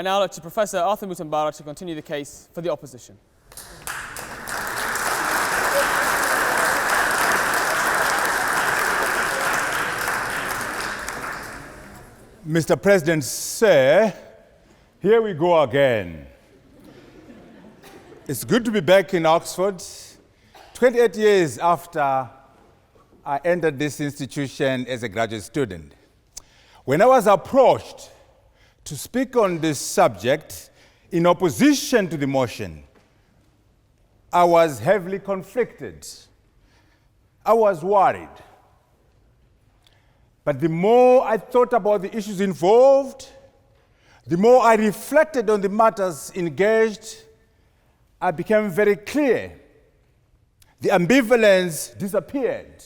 I now look to Professor Arthur Mutambara to continue the case for the opposition. Mr. President, sir, here we go again. It's good to be back in Oxford, 28 years after I entered this institution as a graduate student. When I was approached to speak on this subject in opposition to the motion, I was heavily conflicted. I was worried. But the more I thought about the issues involved, the more I reflected on the matters engaged, I became very clear. The ambivalence disappeared.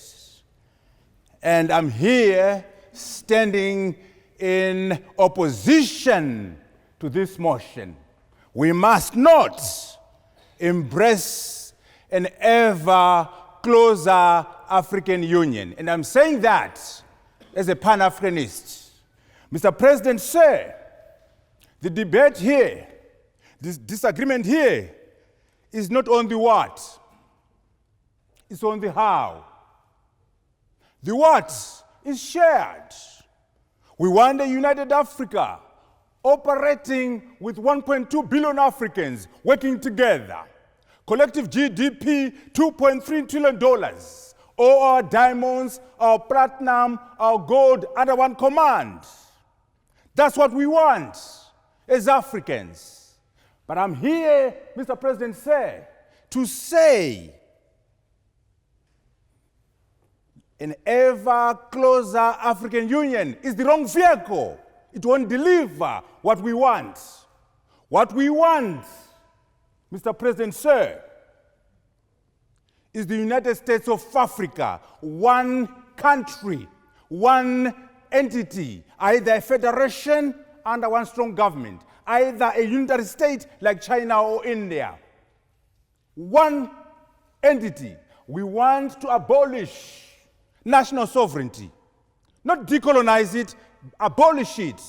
And I'm here standing in opposition to this motion. We must not embrace an ever closer African Union. And I'm saying that as a Pan-Africanist. Mr. President, sir, the debate here, this disagreement here, is not on the what, it's on the how. The what is shared. We want a united Africa operating with 1.2 billion Africans working together. Collective GDP, $2.3 trillion. All our diamonds, our platinum, our gold under one command. That's what we want as Africans. But I'm here, Mr. President, sir, to say an ever closer African Union is the wrong vehicle. It won't deliver what we want. What we want, Mr. President, sir, is the United States of Africa, one country, one entity, either a federation under one strong government, either a unitary state like China or India. One entity. We want to abolish national sovereignty, not decolonize it, abolish it,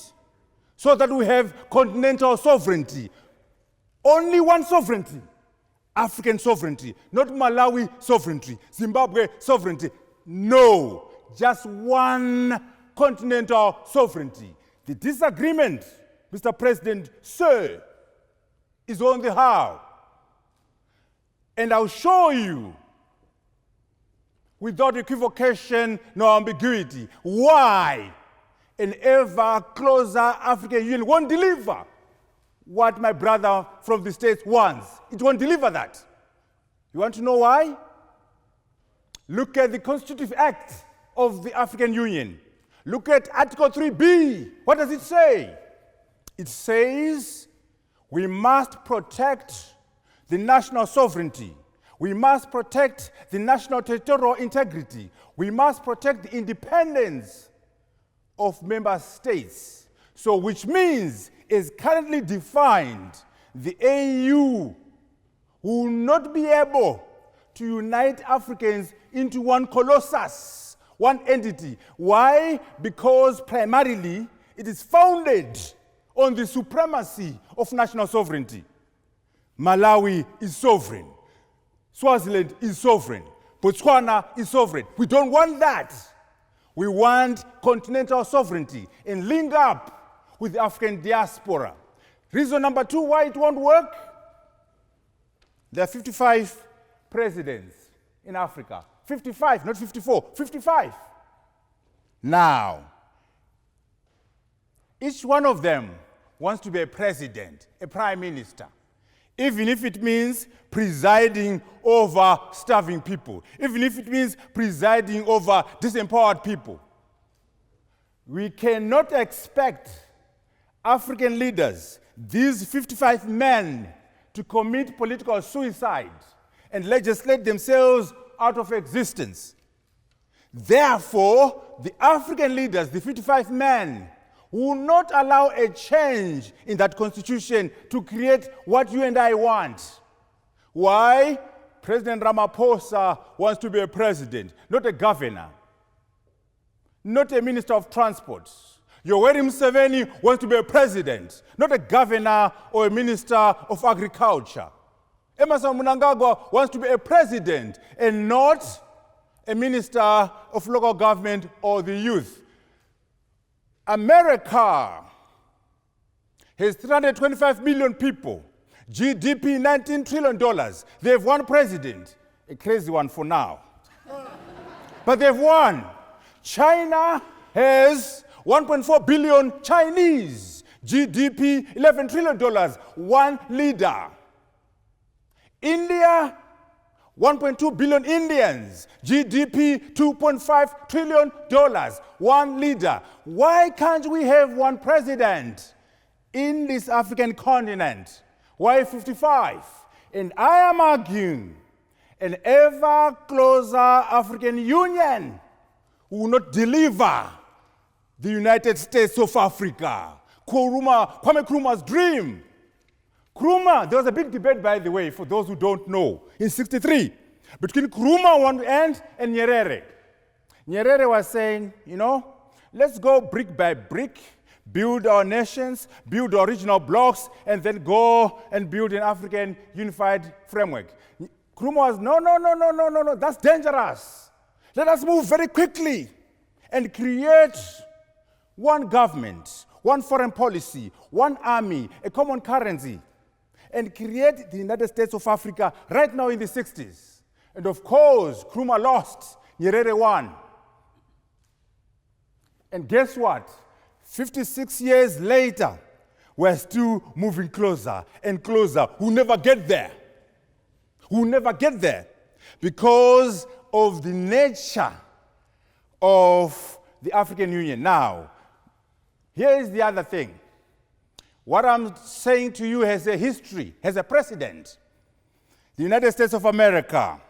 so that we have continental sovereignty. Only one sovereignty. African sovereignty, not Malawi sovereignty, Zimbabwe sovereignty. No, just one continental sovereignty. The disagreement, Mr. President, sir, is on the how. And I'll show you, without equivocation nor ambiguity, why an ever closer African Union won't deliver what my brother from the States wants. It won't deliver that. You want to know why? Look at the Constitutive Act of the African Union. Look at Article 3B. What does it say? It says we must protect the national sovereignty. We must protect the national territorial integrity. We must protect the independence of member states. So which means, is currently defined, the AU will not be able to unite Africans into one colossus, one entity. Why? Because primarily it is founded on the supremacy of national sovereignty. Malawi is sovereign. Swaziland is sovereign. Botswana is sovereign. We don't want that. We want continental sovereignty and link up with the African diaspora. Reason number two why it won't work? There are 55 presidents in Africa. 55, not 54, 55. Now, each one of them wants to be a president, a prime minister, even if it means presiding over starving people, even if it means presiding over disempowered people. We cannot expect African leaders, these 55 men, to commit political suicide and legislate themselves out of existence. Therefore, the African leaders, the 55 men, will not allow a change in that constitution to create what you and I want. Why? President Ramaphosa wants to be a president, not a governor, not a minister of transport. Yoweri Museveni wants to be a president, not a governor or a minister of agriculture. Emerson Mnangagwa wants to be a president and not a minister of local government or the youth. America has 325 million people, GDP $19 trillion. They have one president, a crazy one for now. But they've won. China has 1.4 billion Chinese, GDP $11 trillion, one leader. India, 1.2 billion Indians, GDP $2.5 trillion, one leader. Why can't we have one president in this African continent? Why 55? And I am arguing an ever closer African Union will not deliver the United States of Africa. Kwame Nkrumah's dream. Nkrumah, there was a big debate, by the way, for those who don't know, in '63, between Nkrumah on one end and Nyerere. Nyerere was saying, let's go brick by brick, build our nations, build our regional blocks, and then go and build an African unified framework. Nkrumah was, no, that's dangerous. Let us move very quickly and create one government, one foreign policy, one army, a common currency, and create the United States of Africa right now in the 60s. And of course, Nkrumah lost, Nyerere won. And guess what? 56 years later, we're still moving closer and closer. We'll never get there. We'll never get there because of the nature of the African Union. Now, here is the other thing. What I'm saying to you has a history, has a precedent. The United States of America,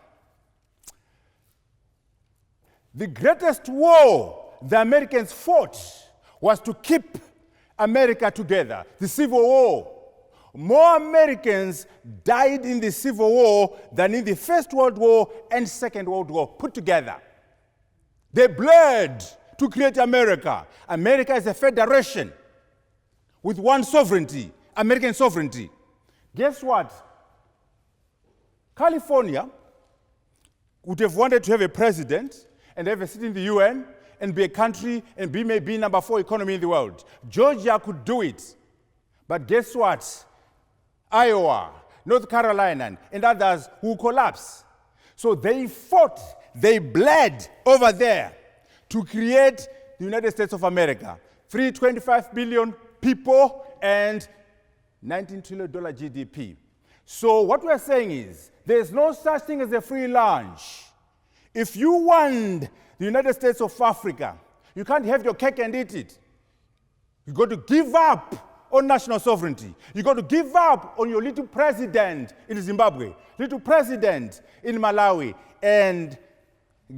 the greatest war the Americans fought was to keep America together, the Civil War. More Americans died in the Civil War than in the First World War and Second World War put together. They bled to create America. America is a federation with one sovereignty, American sovereignty. Guess what? California would have wanted to have a president and have a seat in the UN and be a country and be maybe number 4 economy in the world. Georgia could do it. But guess what? Iowa, North Carolina, and others will collapse. So they fought, they bled over there to create the United States of America. 325 billion people and $19 trillion GDP. So what we're saying is, there's no such thing as a free lunch. If you want the United States of Africa, you can't have your cake and eat it. You've got to give up on national sovereignty. You've got to give up on your little president in Zimbabwe, little president in Malawi, and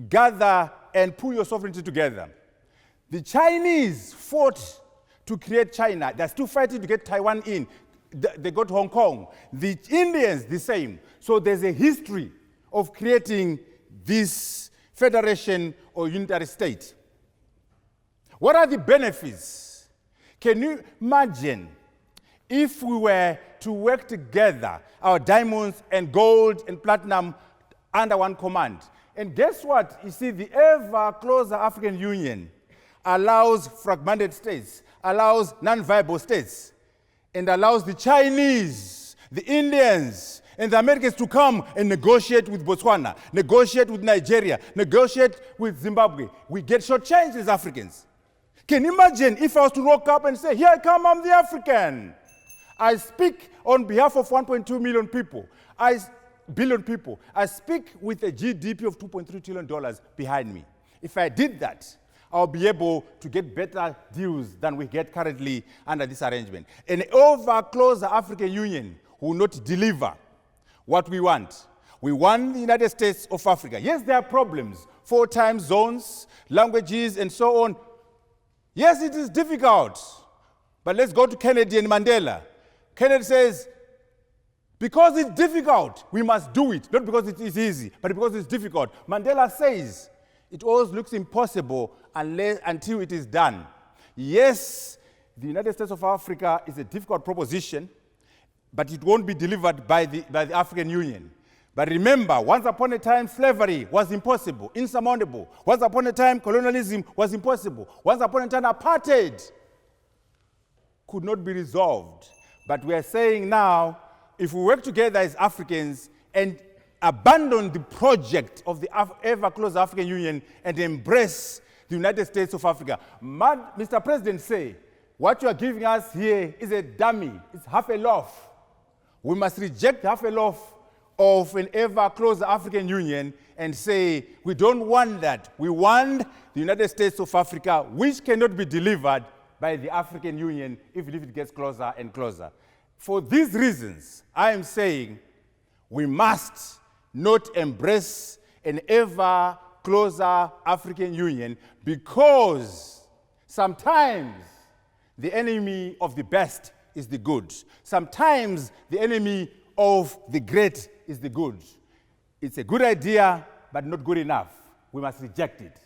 gather and pull your sovereignty together. The Chinese fought to create China. They're still fighting to get Taiwan in. They got Hong Kong. The Indians, the same. So there's a history of creating this federation or unitary state. What are the benefits? Can you imagine if we were to work together, our diamonds and gold and platinum under one command? And guess what? You see, the ever closer African Union allows fragmented states, allows non-viable states, and allows the Chinese, the Indians, and the Americans to come and negotiate with Botswana, negotiate with Nigeria, negotiate with Zimbabwe. We get shortchanged as Africans. Can you imagine if I was to rock up and say, here I come, I'm the African. I speak on behalf of 1.2 million people, billion people. I speak with a GDP of $2.3 trillion behind me. If I did that, I'll be able to get better deals than we get currently under this arrangement. An over closer African Union will not deliver what we want. We want the United States of Africa. Yes, there are problems, 4 time zones, languages, and so on. Yes, it is difficult. But let's go to Kennedy and Mandela. Kennedy says, because it's difficult, we must do it. Not because it is easy, but because it's difficult. Mandela says, it always looks impossible until it is done. Yes, the United States of Africa is a difficult proposition, but it won't be delivered by the African Union. But remember, once upon a time, slavery was impossible, insurmountable. Once upon a time, colonialism was impossible. Once upon a time, apartheid could not be resolved. But we are saying now, if we work together as Africans and abandon the project of the ever closer African Union and embrace the United States of Africa. Mr. President say, what you are giving us here is a dummy. It's half a loaf. We must reject half a loaf of an ever closer African Union and say, we don't want that. We want the United States of Africa, which cannot be delivered by the African Union if it gets closer and closer. For these reasons, I am saying we must not embrace an ever closer African Union, because sometimes the enemy of the best is the good. Sometimes the enemy of the great is the good. It's a good idea, but not good enough. We must reject it.